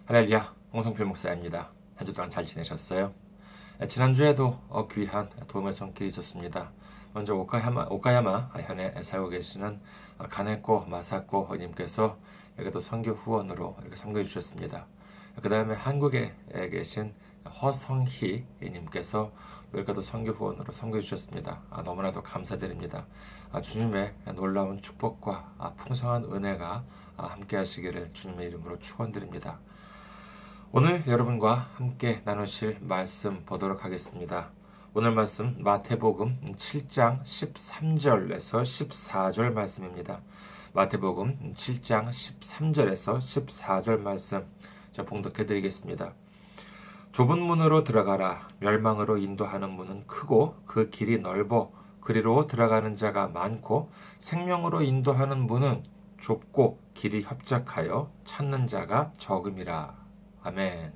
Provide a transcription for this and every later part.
할렐루야, 홍성필 목사입니다. 한 주 동안 잘 지내셨어요? 지난주에도 귀한 도움의 손길이 있었습니다. 먼저 오카야마 현에 살고 계시는 가네코 마사코 님께서 여기도 선교 후원으로 이렇게 섬겨주셨습니다. 그 다음에 한국에 계신 허성희 님께서 여기도 선교 후원으로 섬겨주셨습니다. 너무나도 감사드립니다. 주님의 놀라운 축복과 풍성한 은혜가 함께 하시기를 주님의 이름으로 축원드립니다. 오늘 여러분과 함께 나누실 말씀 보도록 하겠습니다. 오늘 말씀 마태복음 7장 13절에서 14절 말씀입니다. 마태복음 7장 13절에서 14절 말씀 봉독해 드리겠습니다. 좁은 문으로 들어가라. 멸망으로 인도하는 문은 크고 그 길이 넓어 그리로 들어가는 자가 많고 생명으로 인도하는 문은 좁고 길이 협착하여 찾는 자가 적음이라. 아멘.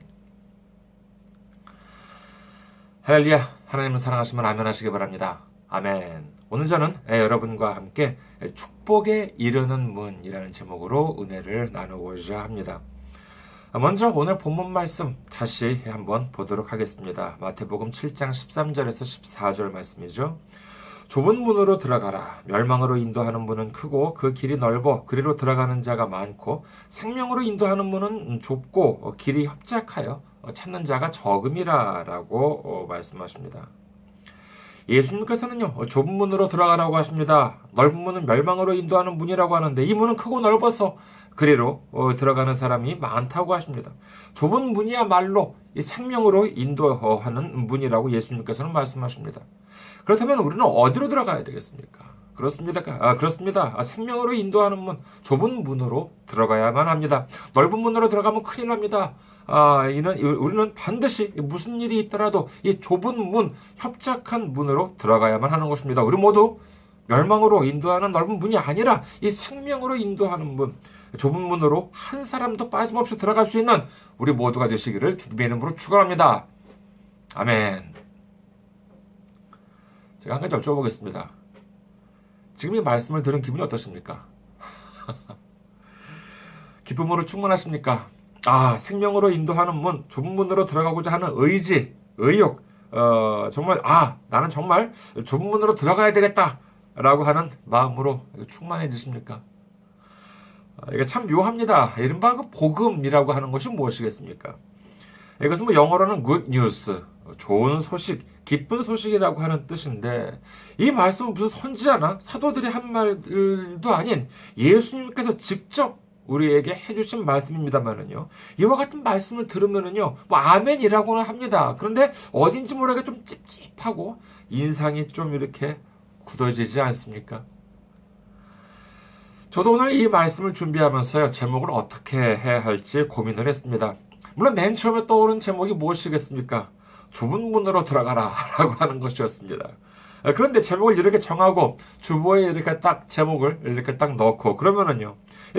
할렐루야, 하나님을 사랑하시면 아멘 하시기 바랍니다. 아멘. 오늘 저는 여러분과 함께 축복에 이르는 문이라는 제목으로 은혜를 나누고자 합니다. 먼저 오늘 본문 말씀 다시 한번 보도록 하겠습니다. 마태복음 7장 13절에서 14절 말씀이죠. 좁은 문으로 들어가라. 멸망으로 인도하는 문은 크고 그 길이 넓어 그리로 들어가는 자가 많고 생명으로 인도하는 문은 좁고 길이 협착하여 찾는 자가 적음이라 라고 말씀하십니다. 예수님께서는요, 좁은 문으로 들어가라고 하십니다. 넓은 문은 멸망으로 인도하는 문이라고 하는데 이 문은 크고 넓어서 그리로 들어가는 사람이 많다고 하십니다. 좁은 문이야말로 이 생명으로 인도하는 문이라고 예수님께서는 말씀하십니다. 그렇다면 우리는 어디로 들어가야 되겠습니까? 그렇습니다. 생명으로 인도하는 문, 좁은 문으로 들어가야만 합니다. 넓은 문으로 들어가면 큰일 납니다. 우리는 반드시 무슨 일이 있더라도 이 좁은 문, 협착한 문으로 들어가야만 하는 것입니다. 우리 모두 멸망으로 인도하는 넓은 문이 아니라 이 생명으로 인도하는 문, 좁은 문으로 한 사람도 빠짐없이 들어갈 수 있는 우리 모두가 되시기를 주님의 이름으로 축원합니다. 아멘. 제가 한 가지 여쭤보겠습니다. 지금 이 말씀을 들은 기분이 어떠십니까? 기쁨으로 충만하십니까? 생명으로 인도하는 문, 좁은 문으로 들어가고자 하는 의지, 의욕, 나는 정말 좁은 문으로 들어가야 되겠다 라고 하는 마음으로 충만해지십니까? 이게 참 묘합니다. 이른바 그 복음이라고 하는 것이 무엇이겠습니까? 이것은 영어로는 good news, 좋은 소식, 기쁜 소식이라고 하는 뜻인데 이 말씀은 무슨 선지자나 사도들이 한 말도 아닌 예수님께서 직접 우리에게 해주신 말씀입니다만은요. 이와 같은 말씀을 들으면은요, 아멘이라고는 합니다. 그런데 어딘지 모르게 좀 찝찝하고 인상이 좀 이렇게 굳어지지 않습니까? 저도 오늘 이 말씀을 준비하면서요, 제목을 어떻게 해야 할지 고민을 했습니다. 물론 맨 처음에 떠오른 제목이 무엇이겠습니까? 좁은 문으로 들어가라 라고 하는 것이었습니다. 그런데 제목을 이렇게 정하고 주보에 이렇게 딱 제목을 이렇게 딱 넣고 그러면은요,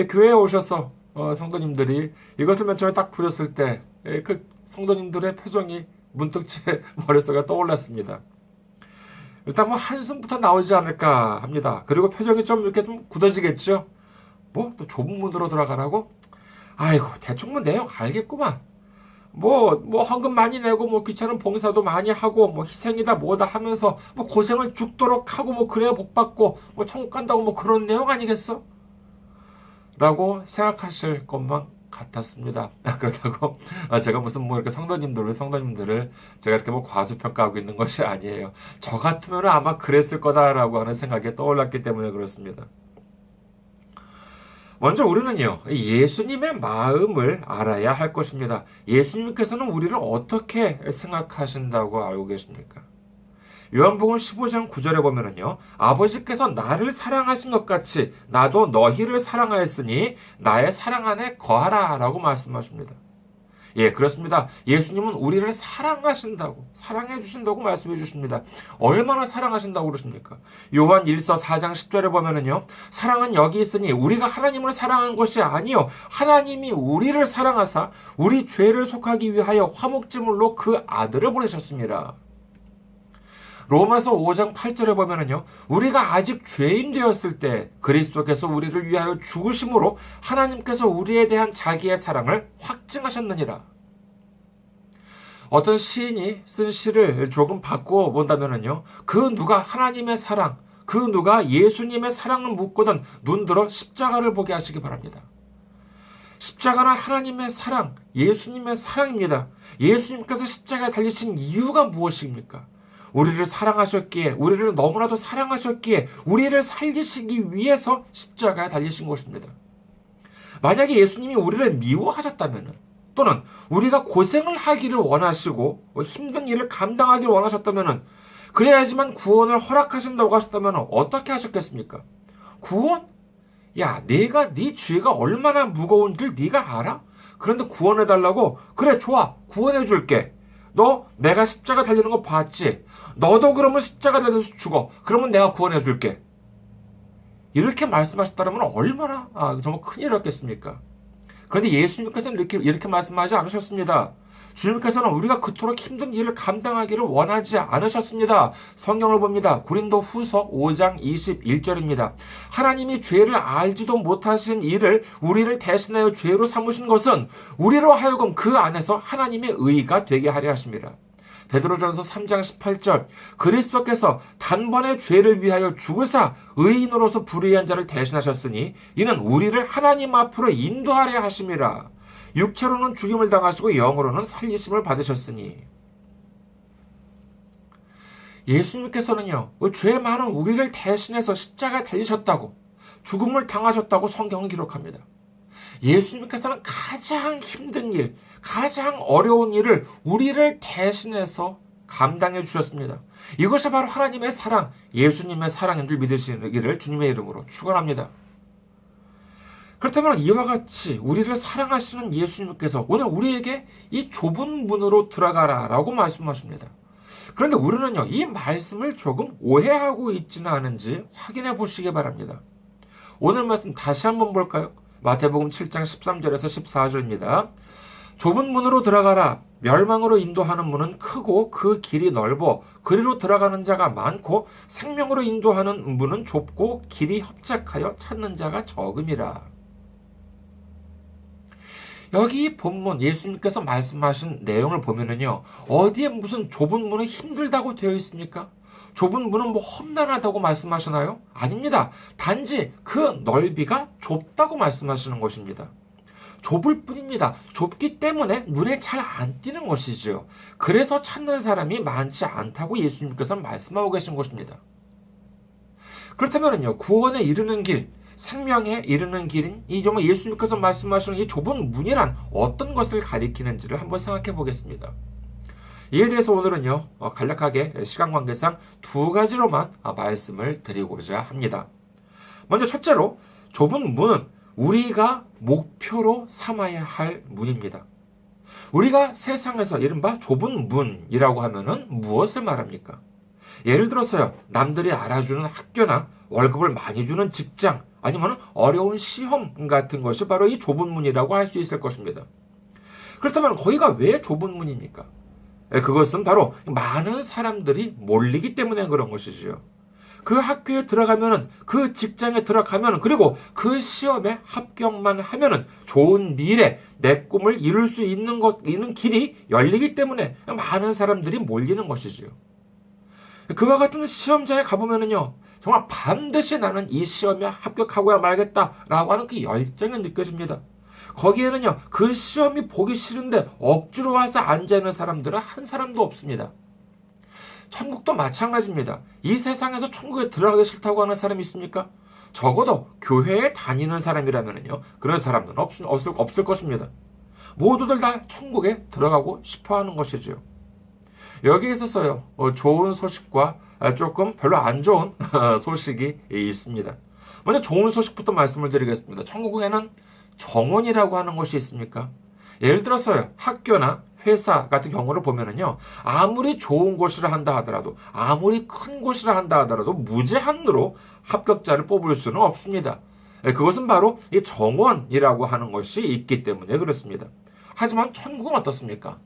교회에 오셔서 성도님들이 이것을 맨 처음에 딱 보셨을 때 그 성도님들의 표정이 문득 제 머릿속에 떠올랐습니다. 일단 한숨부터 나오지 않을까 합니다. 그리고 표정이 좀 이렇게 좀 굳어지겠죠? 또 좁은 문으로 들어가라고? 아이고, 대충 내용 알겠구만. 헌금 많이 내고, 귀찮은 봉사도 많이 하고, 희생이다, 뭐다 하면서, 고생을 죽도록 하고, 그래야 복받고, 천국 간다고, 그런 내용 아니겠어? 라고 생각하실 것만 같았습니다. 그렇다고, 제가 무슨 이렇게 성도님들을 제가 이렇게 과소평가하고 있는 것이 아니에요. 저 같으면 아마 그랬을 거다라고 하는 생각이 떠올랐기 때문에 그렇습니다. 먼저 우리는요, 예수님의 마음을 알아야 할 것입니다. 예수님께서는 우리를 어떻게 생각하신다고 알고 계십니까? 요한복음 15장 9절에 보면은요, 아버지께서 나를 사랑하신 것 같이 나도 너희를 사랑하였으니 나의 사랑 안에 거하라 라고 말씀하십니다. 예, 그렇습니다. 예수님은 우리를 사랑하신다고, 사랑해 주신다고 말씀해 주십니다. 얼마나 사랑하신다고 그러십니까? 요한 1서 4장 10절에 보면은요, 사랑은 여기 있으니 우리가 하나님을 사랑한 것이 아니요 하나님이 우리를 사랑하사 우리 죄를 속하기 위하여 화목제물로 그 아들을 보내셨습니다. 로마서 5장 8절에 보면은요, 우리가 아직 죄인 되었을 때 그리스도께서 우리를 위하여 죽으심으로 하나님께서 우리에 대한 자기의 사랑을 확증하셨느니라. 어떤 시인이 쓴 시를 조금 바꾸어 본다면은요, 그 누가 하나님의 사랑, 그 누가 예수님의 사랑을 묻고는 눈들어 십자가를 보게 하시기 바랍니다. 십자가는 하나님의 사랑, 예수님의 사랑입니다. 예수님께서 십자가에 달리신 이유가 무엇입니까? 우리를 사랑하셨기에, 우리를 너무나도 사랑하셨기에, 우리를 살리시기 위해서 십자가에 달리신 것입니다. 만약에 예수님이 우리를 미워하셨다면, 또는 우리가 고생을 하기를 원하시고 힘든 일을 감당하기를 원하셨다면, 그래야지만 구원을 허락하신다고 하셨다면 어떻게 하셨겠습니까? 구원? 야, 내가 네 죄가 얼마나 무거운지를 네가 알아? 그런데 구원해달라고? 그래, 좋아, 구원해줄게. 너 내가 십자가 달리는 거 봤지? 너도 그러면 십자가 달려서 죽어. 그러면 내가 구원해줄게. 이렇게 말씀하셨다면 얼마나 정말 큰일이었겠습니까? 그런데 예수님께서는 이렇게 말씀하지 않으셨습니다. 주님께서는 우리가 그토록 힘든 일을 감당하기를 원하지 않으셨습니다. 성경을 봅니다. 고린도 후서 5장 21절입니다. 하나님이 죄를 알지도 못하신 이를 우리를 대신하여 죄로 삼으신 것은 우리로 하여금 그 안에서 하나님의 의가 되게 하려 하십니다. 베드로전서 3장 18절, 그리스도께서 단번에 죄를 위하여 죽으사 의인으로서 불의한 자를 대신하셨으니 이는 우리를 하나님 앞으로 인도하려 하심이라. 육체로는 죽임을 당하시고 영으로는 살리심을 받으셨으니. 예수님께서는요, 죄 많은 우리를 대신해서 십자가에 달리셨다고, 죽음을 당하셨다고 성경은 기록합니다. 예수님께서는 가장 힘든 일, 가장 어려운 일을 우리를 대신해서 감당해 주셨습니다. 이것이 바로 하나님의 사랑, 예수님의 사랑인 줄 믿으시기를 주님의 이름으로 축원합니다. 그렇다면 이와 같이 우리를 사랑하시는 예수님께서 오늘 우리에게 이 좁은 문으로 들어가라라고 말씀하십니다. 그런데 우리는요, 이 말씀을 조금 오해하고 있지는 않은지 확인해 보시기 바랍니다. 오늘 말씀 다시 한번 볼까요? 마태복음 7장 13절에서 14절입니다. 좁은 문으로 들어가라. 멸망으로 인도하는 문은 크고 그 길이 넓어 그리로 들어가는 자가 많고 생명으로 인도하는 문은 좁고 길이 협착하여 찾는 자가 적음이라. 여기 본문 예수님께서 말씀하신 내용을 보면은요, 어디에 무슨 좁은 문은 힘들다고 되어 있습니까? 좁은 문은 뭐 험난하다고 말씀하시나요? 아닙니다. 단지 그 넓이가 좁다고 말씀하시는 것입니다. 좁을 뿐입니다. 좁기 때문에 눈에 잘 안 띄는 것이죠. 그래서 찾는 사람이 많지 않다고 예수님께서 말씀하고 계신 것입니다. 그렇다면요, 구원에 이르는 길, 생명에 이르는 길인 이 정말 예수님께서 말씀하시는 이 좁은 문이란 어떤 것을 가리키는지를 한번 생각해 보겠습니다. 이에 대해서 오늘은요, 간략하게 시간 관계상 두 가지로만 말씀을 드리고자 합니다. 먼저 첫째로, 좁은 문은 우리가 목표로 삼아야 할 문입니다. 우리가 세상에서 이른바 좁은 문이라고 하면은 무엇을 말합니까? 예를 들어서요, 남들이 알아주는 학교나 월급을 많이 주는 직장, 아니면 어려운 시험 같은 것이 바로 이 좁은 문이라고 할 수 있을 것입니다. 그렇다면 거기가 왜 좁은 문입니까? 그것은 바로 많은 사람들이 몰리기 때문에 그런 것이지요. 그 학교에 들어가면은, 그 직장에 들어가면은, 그리고 그 시험에 합격만 하면은 좋은 미래, 내 꿈을 이룰 수 있는 길이 열리기 때문에 많은 사람들이 몰리는 것이지요. 그와 같은 시험장에 가보면은요, 정말 반드시 나는 이 시험에 합격하고야 말겠다라고 하는 그 열정이 느껴집니다. 거기에는요, 그 시험이 보기 싫은데 억지로 와서 앉아있는 사람들은 한 사람도 없습니다. 천국도 마찬가지입니다. 이 세상에서 천국에 들어가기 싫다고 하는 사람이 있습니까? 적어도 교회에 다니는 사람이라면요, 그런 사람들은 없을 것입니다. 모두들 다 천국에 들어가고 싶어 하는 것이지요. 여기에 있어서요, 좋은 소식과 조금 별로 안 좋은 소식이 있습니다. 먼저 좋은 소식부터 말씀을 드리겠습니다. 천국에는 정원이라고 하는 것이 있습니까? 예를 들어서요, 학교나 회사 같은 경우를 보면은요, 아무리 좋은 곳이라 한다 하더라도, 아무리 큰 곳이라 한다 하더라도 무제한으로 합격자를 뽑을 수는 없습니다. 그것은 바로 이 정원이라고 하는 것이 있기 때문에 그렇습니다. 하지만 천국은 어떻습니까?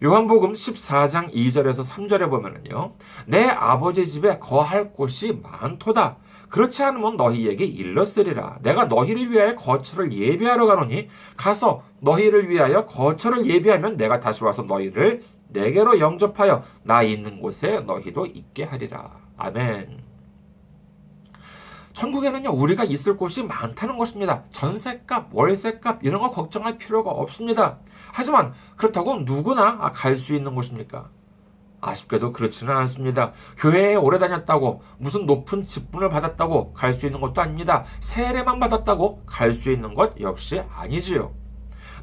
요한복음 14장 2절에서 3절에 보면은요. 내 아버지 집에 거할 곳이 많도다. 그렇지 않으면 너희에게 일렀으리라. 내가 너희를 위하여 거처를 예비하러 가노니 가서 너희를 위하여 거처를 예비하면 내가 다시 와서 너희를 내게로 영접하여 나 있는 곳에 너희도 있게 하리라. 아멘. 천국에는요, 우리가 있을 곳이 많다는 것입니다. 전셋값, 월세값 이런 거 걱정할 필요가 없습니다. 하지만 그렇다고 누구나 갈 수 있는 곳입니까? 아쉽게도 그렇지는 않습니다. 교회에 오래 다녔다고 무슨 높은 직분을 받았다고 갈 수 있는 것도 아닙니다. 세례만 받았다고 갈 수 있는 것 역시 아니지요.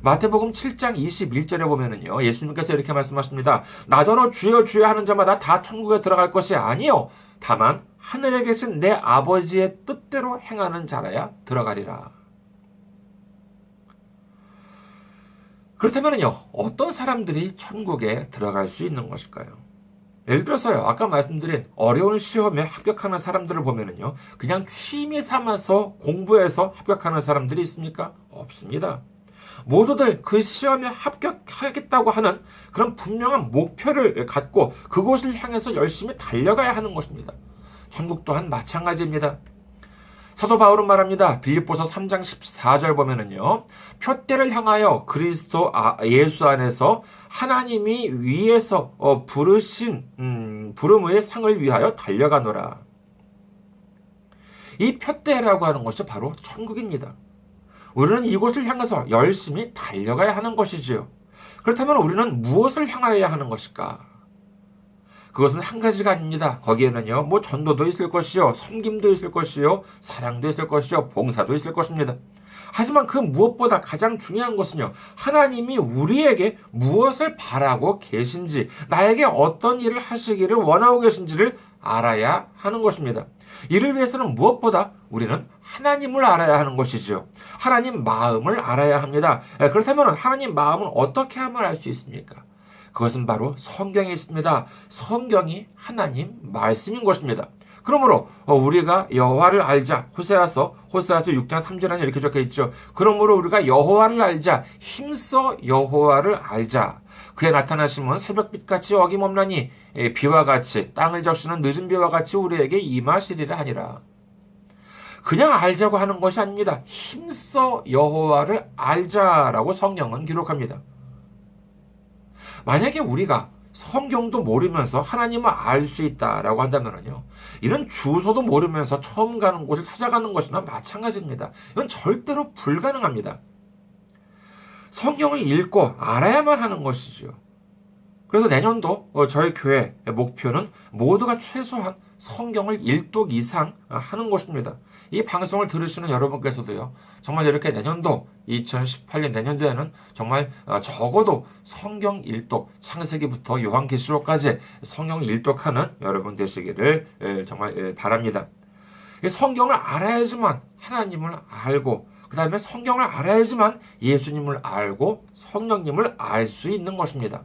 마태복음 7장 21절에 보면은요, 예수님께서 이렇게 말씀하십니다. 나더러 주여 주여 하는 자마다 다 천국에 들어갈 것이 아니요 다만 하늘에 계신 내 아버지의 뜻대로 행하는 자라야 들어가리라. 그렇다면요, 어떤 사람들이 천국에 들어갈 수 있는 것일까요? 예를 들어서요, 아까 말씀드린 어려운 시험에 합격하는 사람들을 보면은요, 그냥 취미 삼아서 공부해서 합격하는 사람들이 있습니까? 없습니다. 모두들 그 시험에 합격하겠다고 하는 그런 분명한 목표를 갖고 그곳을 향해서 열심히 달려가야 하는 것입니다. 천국 또한 마찬가지입니다. 사도 바울은 말합니다. 빌립보서 3장 14절 보면은요. 표대를 향하여 그리스도 예수 안에서 하나님이 위에서 부르신 부름의 상을 위하여 달려가노라. 이 표대라고 하는 것이 바로 천국입니다. 우리는 이곳을 향해서 열심히 달려가야 하는 것이지요. 그렇다면 우리는 무엇을 향하여야 하는 것일까? 그것은 한 가지가 아닙니다. 거기에는요, 뭐 전도도 있을 것이요, 섬김도 있을 것이요, 사랑도 있을 것이요, 봉사도 있을 것입니다. 하지만 그 무엇보다 가장 중요한 것은요, 하나님이 우리에게 무엇을 바라고 계신지, 나에게 어떤 일을 하시기를 원하고 계신지를 알아야 하는 것입니다. 이를 위해서는 무엇보다 우리는 하나님을 알아야 하는 것이죠. 하나님 마음을 알아야 합니다. 그렇다면 하나님 마음은 어떻게 하면 알 수 있습니까? 그것은 바로 성경에 있습니다. 성경이 하나님 말씀인 것입니다. 그러므로 우리가 여호와를 알자. 호세아서 6장 3절에 이렇게 적혀 있죠. 그러므로 우리가 여호와를 알자. 힘써 여호와를 알자. 그의 나타나심은 새벽빛같이 어김없나니 비와 같이 땅을 적시는 늦은 비와 같이 우리에게 임하시리라 하니라. 그냥 알자고 하는 것이 아닙니다. 힘써 여호와를 알자라고 성경은 기록합니다. 만약에 우리가 성경도 모르면서 하나님을 알 수 있다라고 한다면요, 이런 주소도 모르면서 처음 가는 곳을 찾아가는 것이나 마찬가지입니다. 이건 절대로 불가능합니다. 성경을 읽고 알아야만 하는 것이지요. 그래서 내년도 저희 교회 목표는 모두가 최소한 성경을 1독 이상 하는 것입니다. 이 방송을 들으시는 여러분께서도요, 정말 이렇게 내년도 2018년 내년도에는 정말 적어도 성경 1독, 창세기부터 요한계시록까지 성경 1독하는 여러분 되시기를 정말 바랍니다. 이 성경을 알아야지만 하나님을 알고, 그 다음에 성경을 알아야지만 예수님을 알고 성령님을 알 수 있는 것입니다.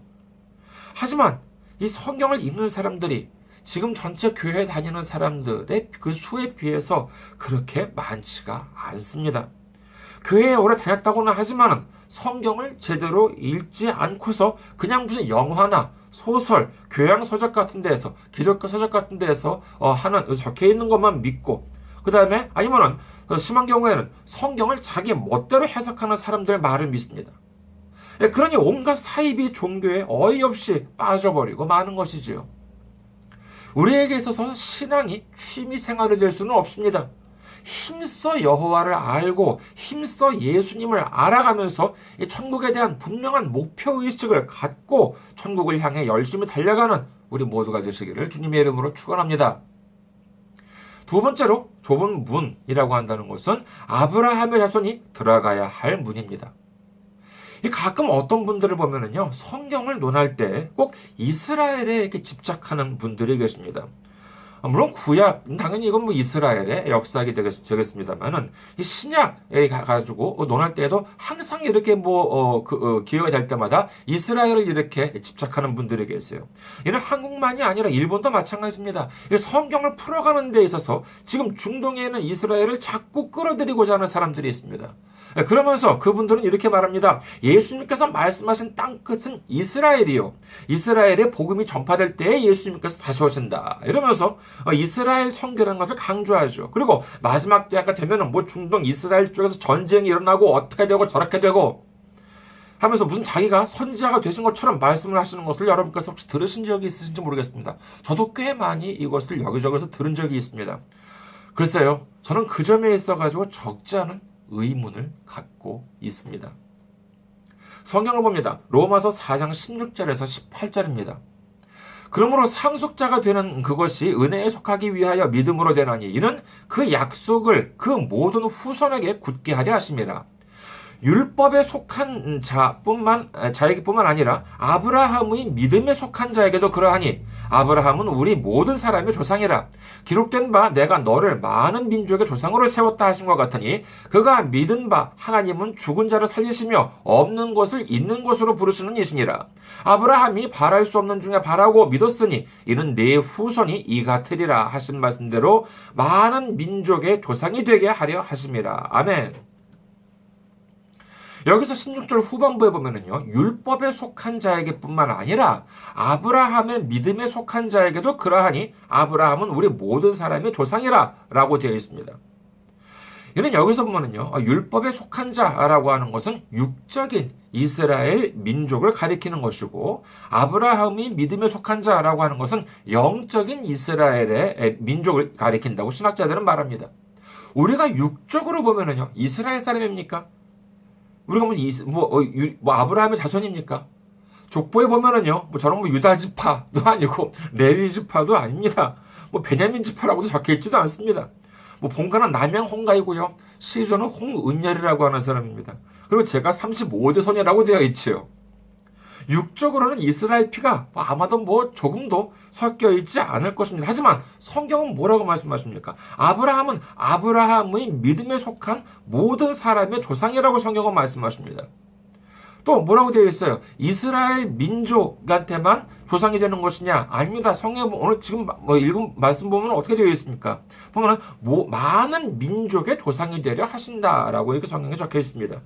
하지만 이 성경을 읽는 사람들이 지금 전체 교회에 다니는 사람들의 그 수에 비해서 그렇게 많지가 않습니다. 교회에 오래 다녔다고는 하지만 성경을 제대로 읽지 않고서 그냥 무슨 영화나 소설, 교양서적 같은 데에서, 기독교 서적 같은 데에서 하는 적혀 있는 것만 믿고, 그 다음에 아니면은 심한 경우에는 성경을 자기 멋대로 해석하는 사람들 말을 믿습니다. 그러니 온갖 사이비 종교에 어이없이 빠져버리고 마는 것이지요. 우리에게 있어서 신앙이 취미 생활이 될 수는 없습니다. 힘써 여호와를 알고 힘써 예수님을 알아가면서 이 천국에 대한 분명한 목표의식을 갖고 천국을 향해 열심히 달려가는 우리 모두가 되시기를 주님의 이름으로 축원합니다. 두 번째로 좁은 문이라고 한다는 것은 아브라함의 자손이 들어가야 할 문입니다. 가끔 어떤 분들을 보면은요, 성경을 논할 때 꼭 이스라엘에 이렇게 집착하는 분들이 계십니다. 물론 구약 당연히 이건 뭐 이스라엘의 역사가 되겠습니다만은 이 신약에 가지고 논할 때에도 항상 이렇게 기회가 될 때마다 이스라엘을 이렇게 집착하는 분들이 계세요. 이는 한국만이 아니라 일본도 마찬가지입니다. 이 성경을 풀어가는 데 있어서 지금 중동에 있는 이스라엘을 자꾸 끌어들이고자 하는 사람들이 있습니다. 그러면서 그분들은 이렇게 말합니다. 예수님께서 말씀하신 땅끝은 이스라엘이요. 이스라엘의 복음이 전파될 때에 예수님께서 다시 오신다. 이러면서 이스라엘 선교라는 것을 강조하죠. 그리고 마지막 때가 되면은 뭐 중동 이스라엘 쪽에서 전쟁이 일어나고 어떻게 되고 저렇게 되고 하면서 무슨 자기가 선지자가 되신 것처럼 말씀을 하시는 것을 여러분께서 혹시 들으신 적이 있으신지 모르겠습니다. 저도 꽤 많이 이것을 여기저기서 들은 적이 있습니다. 글쎄요, 저는 그 점에 있어가지고 적지 않은 의문을 갖고 있습니다. 성경을 봅니다. 로마서 4장 16절에서 18절입니다. 그러므로 상속자가 되는 그것이 은혜에 속하기 위하여 믿음으로 되나니 이는 그 약속을 그 모든 후손에게 굳게 하려 하심이라. 율법에 속한 자에게뿐만 아니라 아브라함의 믿음에 속한 자에게도 그러하니 아브라함은 우리 모든 사람의 조상이라. 기록된 바 내가 너를 많은 민족의 조상으로 세웠다 하신 것 같으니 그가 믿은 바 하나님은 죽은 자를 살리시며 없는 것을 있는 것으로 부르시는 이시니라. 아브라함이 바랄 수 없는 중에 바라고 믿었으니 이는 네 후손이 이 같으리라 하신 말씀대로 많은 민족의 조상이 되게 하려 하심이라. 아멘. 여기서 16절 후반부에 보면은요, 율법에 속한 자에게뿐만 아니라 아브라함의 믿음에 속한 자에게도 그러하니 아브라함은 우리 모든 사람의 조상이라 라고 되어 있습니다. 이는 여기서 보면은요, 율법에 속한 자라고 하는 것은 육적인 이스라엘 민족을 가리키는 것이고 아브라함이 믿음에 속한 자라고 하는 것은 영적인 이스라엘의 민족을 가리킨다고 신학자들은 말합니다. 우리가 육적으로 보면은요, 이스라엘 사람입니까? 우리가 아브라함의 자손입니까? 족보에 보면은요, 저런 유다 지파도 아니고, 레위 지파도 아닙니다. 베냐민 지파라고도 적혀 있지도 않습니다. 본가는 남양 홍가이고요. 시조는 홍은열이라고 하는 사람입니다. 그리고 제가 35대 손이라고 되어 있지요. 육적으로는 이스라엘 피가 아마도 조금도 섞여 있지 않을 것입니다. 하지만 성경은 뭐라고 말씀하십니까? 아브라함은 아브라함의 믿음에 속한 모든 사람의 조상이라고 성경은 말씀하십니다. 또 뭐라고 되어 있어요? 이스라엘 민족한테만 조상이 되는 것이냐? 아닙니다. 성경 오늘 지금 읽은 말씀 보면 어떻게 되어 있습니까? 보면 많은 민족의 조상이 되려 하신다라고 이렇게 성경에 적혀 있습니다.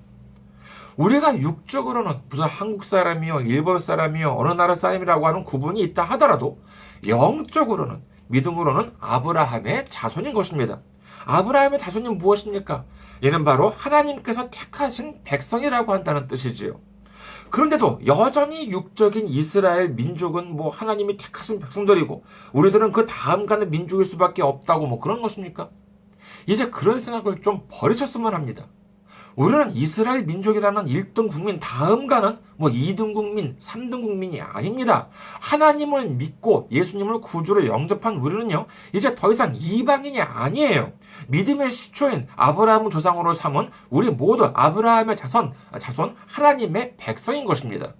우리가 육적으로는 무슨 한국 사람이요, 일본 사람이요, 어느 나라 사람이라고 하는 구분이 있다 하더라도 영적으로는, 믿음으로는 아브라함의 자손인 것입니다. 아브라함의 자손이 무엇입니까? 이는 바로 하나님께서 택하신 백성이라고 한다는 뜻이지요. 그런데도 여전히 육적인 이스라엘 민족은 하나님이 택하신 백성들이고 우리들은 그 다음 가는 민족일 수밖에 없다고 그런 것입니까? 이제 그런 생각을 좀 버리셨으면 합니다. 우리는 이스라엘 민족이라는 1등 국민 다음 가는 2등 국민, 3등 국민이 아닙니다. 하나님을 믿고 예수님을 구주로 영접한 우리는요, 이제 더 이상 이방인이 아니에요. 믿음의 시초인 아브라함을 조상으로 삼은 우리 모두 아브라함의 자손 하나님의 백성인 것입니다.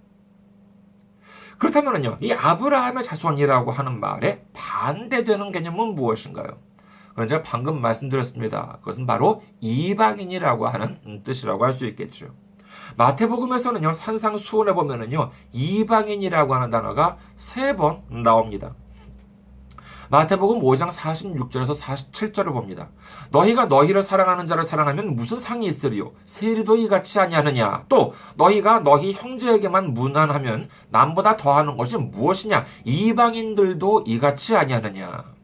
그렇다면요, 이 아브라함의 자손이라고 하는 말에 반대되는 개념은 무엇인가요? 그건 제가 방금 말씀드렸습니다. 그것은 바로 이방인이라고 하는 뜻이라고 할 수 있겠죠. 마태복음에서는요, 산상수훈에 보면은요, 이방인이라고 하는 단어가 3번 나옵니다. 마태복음 5장 46절에서 47절을 봅니다. 너희가 너희를 사랑하는 자를 사랑하면 무슨 상이 있으리요? 세리도 이같이 아니하느냐? 또 너희가 너희 형제에게만 무난하면 남보다 더하는 것이 무엇이냐? 이방인들도 이같이 아니하느냐?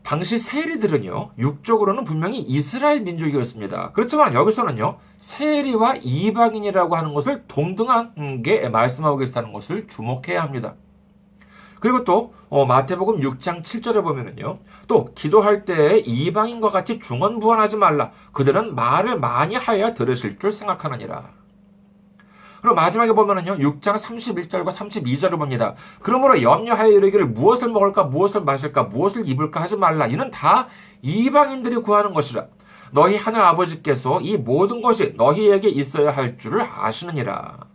당시 세리들은요, 육적으로는 분명히 이스라엘 민족이었습니다. 그렇지만 여기서는요, 세리와 이방인이라고 하는 것을 동등한 게 말씀하고 계시다는 것을 주목해야 합니다. 그리고 또 마태복음 6장 7절에 보면은요, 또 기도할 때 이방인과 같이 중언부언하지 말라. 그들은 말을 많이 하여야 들으실 줄 생각하느니라. 그리고 마지막에 보면은요, 6장 31절과 32절을 봅니다. 그러므로 염려하여 이르기를 무엇을 먹을까, 무엇을 마실까, 무엇을 입을까 하지 말라. 이는 다 이방인들이 구하는 것이라. 너희 하늘 아버지께서 이 모든 것이 너희에게 있어야 할 줄을 아시느니라.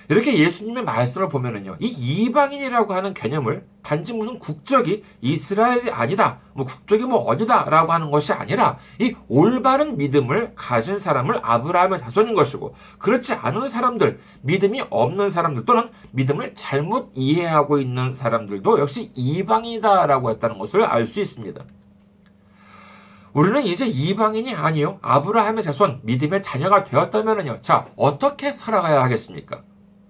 이렇게 예수님의 말씀을 보면은요, 이 이방인이라고 하는 개념을 단지 무슨 국적이 이스라엘이 아니다, 뭐 국적이 뭐 어디다라고 하는 것이 아니라 이 올바른 믿음을 가진 사람을 아브라함의 자손인 것이고, 그렇지 않은 사람들, 믿음이 없는 사람들 또는 믿음을 잘못 이해하고 있는 사람들도 역시 이방인이다라고 했다는 것을 알 수 있습니다. 우리는 이제 이방인이 아니요, 아브라함의 자손, 믿음의 자녀가 되었다면요, 자, 어떻게 살아가야 하겠습니까?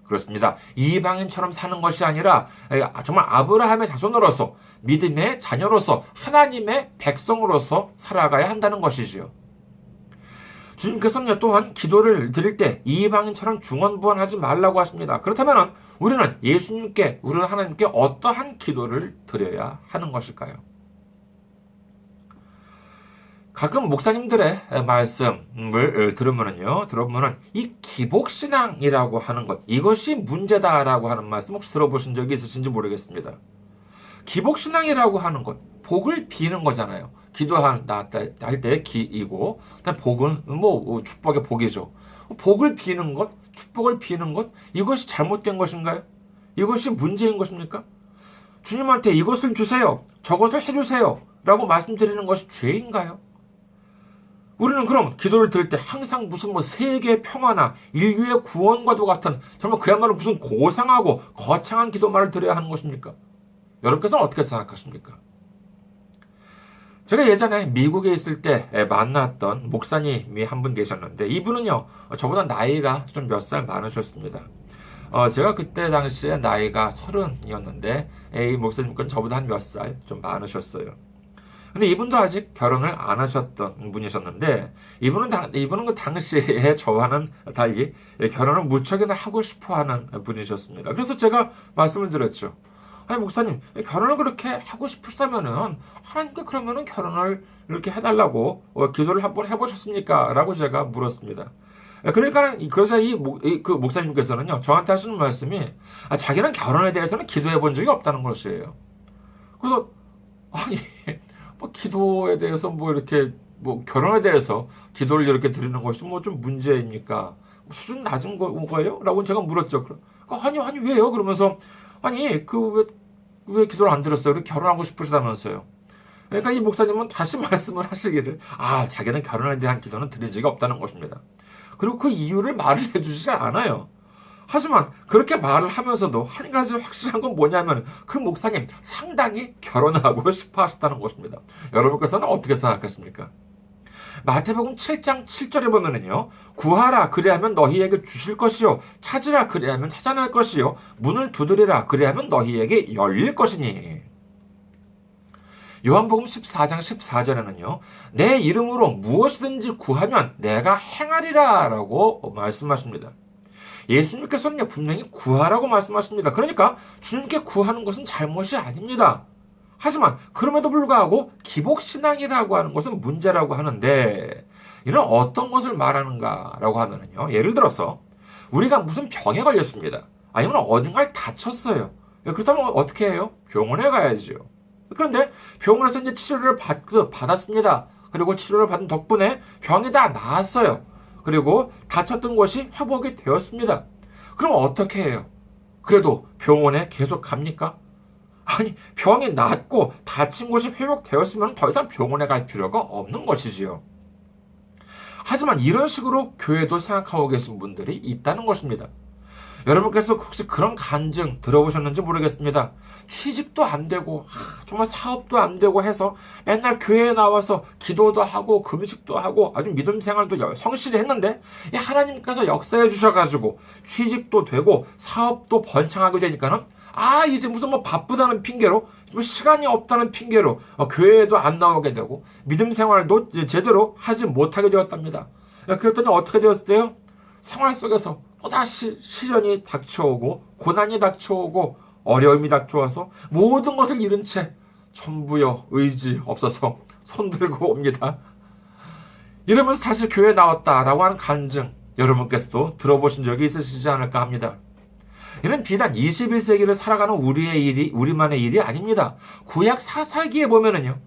그렇습니다. 이방인처럼 사는 것이 아니라 정말 아브라함의 자손으로서, 믿음의 자녀로서, 하나님의 백성으로서 살아가야 한다는 것이지요. 주님께서는 또한 기도를 드릴 때 이방인처럼 중언부언하지 말라고 하십니다. 그렇다면 우리는 예수님께, 우리는 하나님께 어떠한 기도를 드려야 하는 것일까요? 가끔 목사님들의 말씀을 들으면은 이 기복신앙이라고 하는 것, 이것이 문제다라고 하는 말씀 혹시 들어보신 적이 있으신지 모르겠습니다. 기복신앙이라고 하는 것, 복을 비는 거잖아요. 기도한다 할 때 기이고, 복은 뭐 축복의 복이죠. 복을 비는 것, 축복을 비는 것, 이것이 잘못된 것인가요? 이것이 문제인 것입니까? 주님한테 이것을 주세요, 저것을 해주세요 라고 말씀드리는 것이 죄인가요? 우리는 그럼 기도를 드릴 때 항상 무슨 뭐 세계의 평화나 인류의 구원과도 같은 정말 그야말로 무슨 고상하고 거창한 기도말을 드려야 하는 것입니까? 여러분께서는 어떻게 생각하십니까? 제가 예전에 미국에 있을 때 만났던 목사님이 한 분 계셨는데, 이분은요, 저보다 나이가 좀 몇 살 많으셨습니다. 제가 그때 당시에 나이가 30이었는데, 이 목사님께서는 저보다 한 몇 살 좀 많으셨어요. 근데 이분도 아직 결혼을 안 하셨던 분이셨는데, 이분은 그 당시에 저와는 달리 결혼을 무척이나 하고 싶어 하는 분이셨습니다. 그래서 제가 말씀을 드렸죠. 아니, 목사님, 결혼을 그렇게 하고 싶으시다면은, 하나님께 그러면은 결혼을 이렇게 해달라고 기도를 한번 해보셨습니까? 라고 제가 물었습니다. 그러니까, 그러자 그 목사님께서는요, 저한테 하시는 말씀이, 자기는 결혼에 대해서는 기도해 본 적이 없다는 것이에요. 그래서, 아니, 뭐 기도에 대해서 뭐 이렇게 뭐 결혼에 대해서 기도를 이렇게 드리는 것이 뭐 좀 문제입니까? 수준 낮은 거예요? 라고 제가 물었죠. 아니 왜요? 그러면서 아니 왜 기도를 안 드렸어요? 결혼하고 싶으시다면서요. 그러니까 이 목사님은 다시 말씀을 하시기를 자기는 결혼에 대한 기도는 드린 적이 없다는 것입니다. 그리고 그 이유를 말을 해주지 않아요. 하지만 그렇게 말을 하면서도 한 가지 확실한 건 뭐냐면 그 목사님 상당히 결혼하고 싶어 하셨다는 것입니다. 여러분께서는 어떻게 생각하십니까? 마태복음 7장 7절에 보면은요, 구하라 그리하면 너희에게 주실 것이요, 찾으라 그리하면 찾아낼 것이요, 문을 두드리라 그리하면 너희에게 열릴 것이니. 요한복음 14장 14절에는요, 내 이름으로 무엇이든지 구하면 내가 행하리라 라고 말씀하십니다. 예수님께서는 분명히 구하라고 말씀하십니다. 그러니까 주님께 구하는 것은 잘못이 아닙니다. 하지만 그럼에도 불구하고 기복신앙이라고 하는 것은 문제라고 하는데, 이는 어떤 것을 말하는가라고 하면요, 예를 들어서 우리가 무슨 병에 걸렸습니다. 아니면 어딘가를 다쳤어요. 그렇다면 어떻게 해요? 병원에 가야지요. 그런데 병원에서 이제 치료를 받았습니다. 그리고 치료를 받은 덕분에 병이 다 나았어요. 그리고 다쳤던 것이 회복이 되었습니다. 그럼 어떻게 해요? 그래도 병원에 계속 갑니까? 아니, 병이 낫고 다친 곳이 회복되었으면 더 이상 병원에 갈 필요가 없는 것이지요. 하지만 이런 식으로 교회도 생각하고 계신 분들이 있다는 것입니다. 여러분께서 혹시 그런 간증 들어보셨는지 모르겠습니다. 취직도 안 되고 정말 사업도 안 되고 해서 맨날 교회에 나와서 기도도 하고 금식도 하고 아주 믿음 생활도 성실히 했는데, 하나님께서 역사해 주셔가지고 취직도 되고 사업도 번창하게 되니까는 이제 무슨 뭐 바쁘다는 핑계로, 뭐 시간이 없다는 핑계로 교회에도 안 나오게 되고 믿음 생활도 제대로 하지 못하게 되었답니다. 그랬더니 어떻게 되었어요? 생활 속에서 또다시 시련이 닥쳐오고 고난이 닥쳐오고 어려움이 닥쳐와서 모든 것을 잃은 채 전부여 의지 없어서 손들고 옵니다. 이러면서 다시 교회에 나왔다라고 하는 간증, 여러분께서도 들어보신 적이 있으시지 않을까 합니다. 이는 비단 21세기를 살아가는 우리만의 일이 아닙니다. 구약 사사기에 보면은요,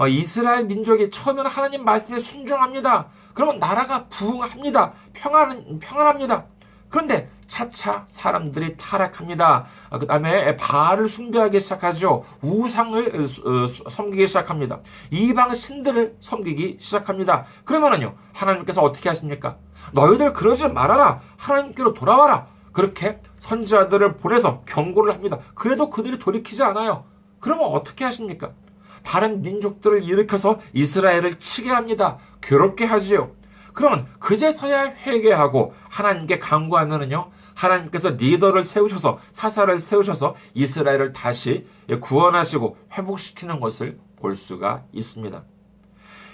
이스라엘 민족이 처음에는 하나님 말씀에 순종합니다. 그러면 나라가 부흥합니다. 평안합니다. 그런데 차차 사람들이 타락합니다. 그 다음에 바알을 숭배하기 시작하죠. 우상을 섬기기 시작합니다. 이방 신들을 섬기기 시작합니다. 그러면은요, 하나님께서 어떻게 하십니까? 너희들 그러지 말아라. 하나님께로 돌아와라. 그렇게 선지자들을 보내서 경고를 합니다. 그래도 그들이 돌이키지 않아요. 그러면 어떻게 하십니까? 다른 민족들을 일으켜서 이스라엘을 치게 합니다. 괴롭게 하지요. 그러면 그제서야 회개하고 하나님께 간구하면은요, 하나님께서 리더를 세우셔서, 사사를 세우셔서 이스라엘을 다시 구원하시고 회복시키는 것을 볼 수가 있습니다.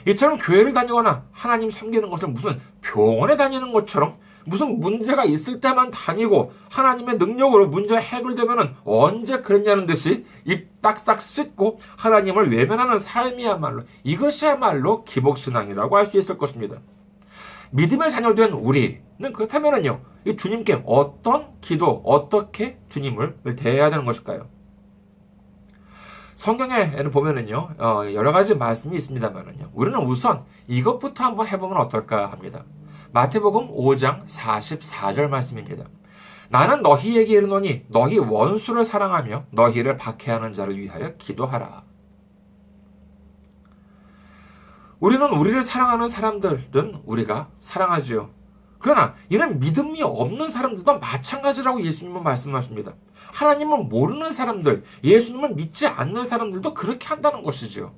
이처럼 교회를 다니거나 하나님 섬기는 것을 무슨 병원에 다니는 것처럼 무슨 문제가 있을 때만 다니고 하나님의 능력으로 문제가 해결되면은 언제 그랬냐는 듯이 입 딱싹 씻고 하나님을 외면하는 삶이야말로, 이것이야말로 기복신앙이라고 할 수 있을 것입니다. 믿음의 자녀된 우리는 그렇다면은요, 이 주님께 어떤 기도, 어떻게 주님을 대해야 되는 것일까요? 성경에는 보면은요, 여러 가지 말씀이 있습니다만은요, 우리는 우선 이것부터 한번 해보면 어떨까 합니다. 마태복음 5장 44절 말씀입니다. 나는 너희에게 이르노니 너희 원수를 사랑하며 너희를 박해하는 자를 위하여 기도하라. 우리는 우리를 사랑하는 사람들은 우리가 사랑하지요. 그러나 이는 믿음이 없는 사람들도 마찬가지라고 예수님은 말씀하십니다. 하나님을 모르는 사람들, 예수님을 믿지 않는 사람들도 그렇게 한다는 것이지요.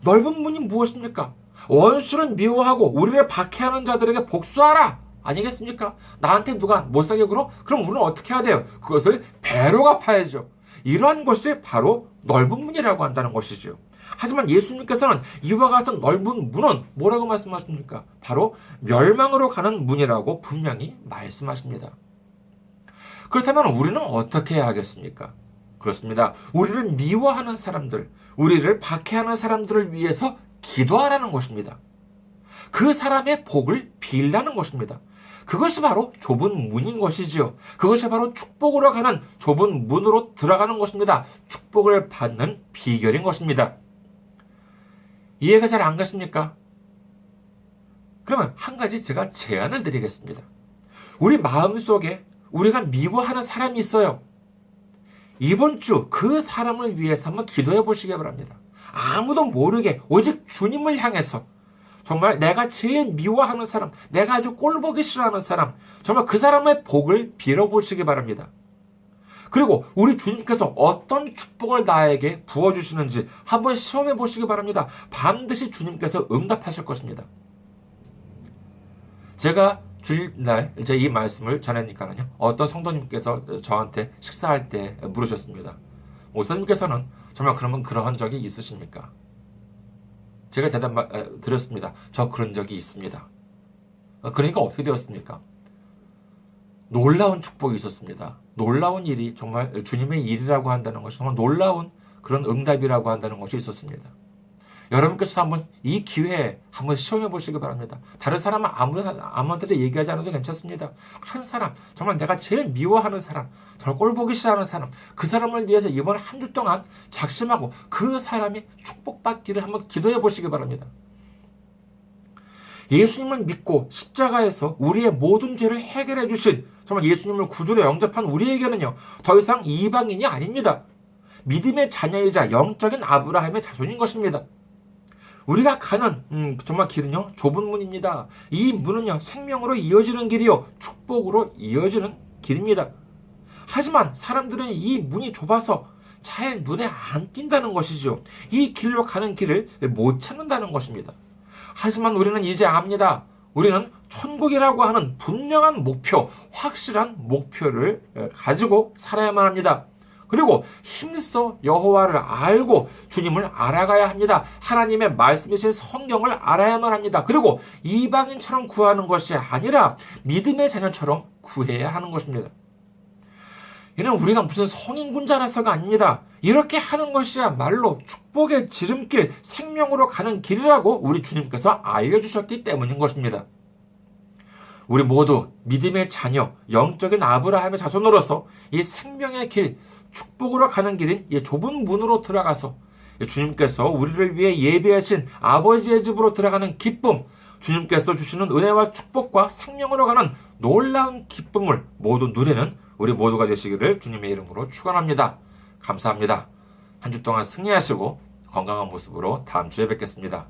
넓은 문이 무엇입니까? 원수를 미워하고 우리를 박해하는 자들에게 복수하라! 아니겠습니까? 나한테 누가 못살게 굴어? 그럼 우리는 어떻게 해야 돼요? 그것을 배로 갚아야죠. 이러한 것이 바로 넓은 문이라고 한다는 것이죠. 하지만 예수님께서는 이와 같은 넓은 문은 뭐라고 말씀하십니까? 바로 멸망으로 가는 문이라고 분명히 말씀하십니다. 그렇다면 우리는 어떻게 해야 하겠습니까? 그렇습니다. 우리를 미워하는 사람들, 우리를 박해하는 사람들을 위해서 기도하라는 것입니다. 그 사람의 복을 빌라는 것입니다. 그것이 바로 좁은 문인 것이지요. 그것이 바로 축복으로 가는 좁은 문으로 들어가는 것입니다. 축복을 받는 비결인 것입니다. 이해가 잘 안 가십니까? 그러면 한 가지 제가 제안을 드리겠습니다. 우리 마음속에 우리가 미워하는 사람이 있어요. 이번 주 그 사람을 위해서 한번 기도해 보시기 바랍니다. 아무도 모르게 오직 주님을 향해서 정말 내가 제일 미워하는 사람, 내가 아주 꼴보기 싫어하는 사람, 정말 그 사람의 복을 빌어보시기 바랍니다. 그리고 우리 주님께서 어떤 축복을 나에게 부어주시는지 한번 시험해 보시기 바랍니다. 반드시 주님께서 응답하실 것입니다. 제가 주일날 이제 이 말씀을 전하니까는요, 어떤 성도님께서 저한테 식사할 때 물으셨습니다. 목사님께서는 정말 그러면 그러한 적이 있으십니까? 제가 대답 드렸습니다. 저 그런 적이 있습니다. 그러니까 어떻게 되었습니까? 놀라운 축복이 있었습니다. 놀라운 일이 정말 주님의 일이라고 한다는 것이 정말 놀라운 그런 응답이라고 한다는 것이 있었습니다. 여러분께서 한번 이 기회에 한번 시험해 보시기 바랍니다. 다른 사람은 아무한테도 얘기하지 않아도 괜찮습니다. 한 사람, 정말 내가 제일 미워하는 사람, 정말 꼴보기 싫어하는 사람, 그 사람을 위해서 이번 한 주 동안 작심하고 그 사람이 축복받기를 한번 기도해 보시기 바랍니다. 예수님을 믿고 십자가에서 우리의 모든 죄를 해결해 주신 정말 예수님을 구주로 영접한 우리에게는요, 더 이상 이방인이 아닙니다. 믿음의 자녀이자 영적인 아브라함의 자손인 것입니다. 우리가 가는 정말 길은요, 좁은 문입니다. 이 문은요, 생명으로 이어지는 길이요, 축복으로 이어지는 길입니다. 하지만 사람들은 이 문이 좁아서 잘 눈에 안 띈다는 것이죠. 이 길로 가는 길을 못 찾는다는 것입니다. 하지만 우리는 이제 압니다. 우리는 천국이라고 하는 분명한 목표, 확실한 목표를 가지고 살아야만 합니다. 그리고 힘써 여호와를 알고 주님을 알아가야 합니다. 하나님의 말씀이신 성경을 알아야만 합니다. 그리고 이방인처럼 구하는 것이 아니라 믿음의 자녀처럼 구해야 하는 것입니다. 이는 우리가 무슨 성인군자라서가 아닙니다. 이렇게 하는 것이야말로 축복의 지름길, 생명으로 가는 길이라고 우리 주님께서 알려주셨기 때문인 것입니다. 우리 모두 믿음의 자녀, 영적인 아브라함의 자손으로서 이 생명의 길, 축복으로 가는 길인 이 좁은 문으로 들어가서 주님께서 우리를 위해 예비하신 아버지의 집으로 들어가는 기쁨, 주님께서 주시는 은혜와 축복과 생명으로 가는 놀라운 기쁨을 모두 누리는 우리 모두가 되시기를 주님의 이름으로 축원합니다. 감사합니다. 한 주 동안 승리하시고 건강한 모습으로 다음 주에 뵙겠습니다.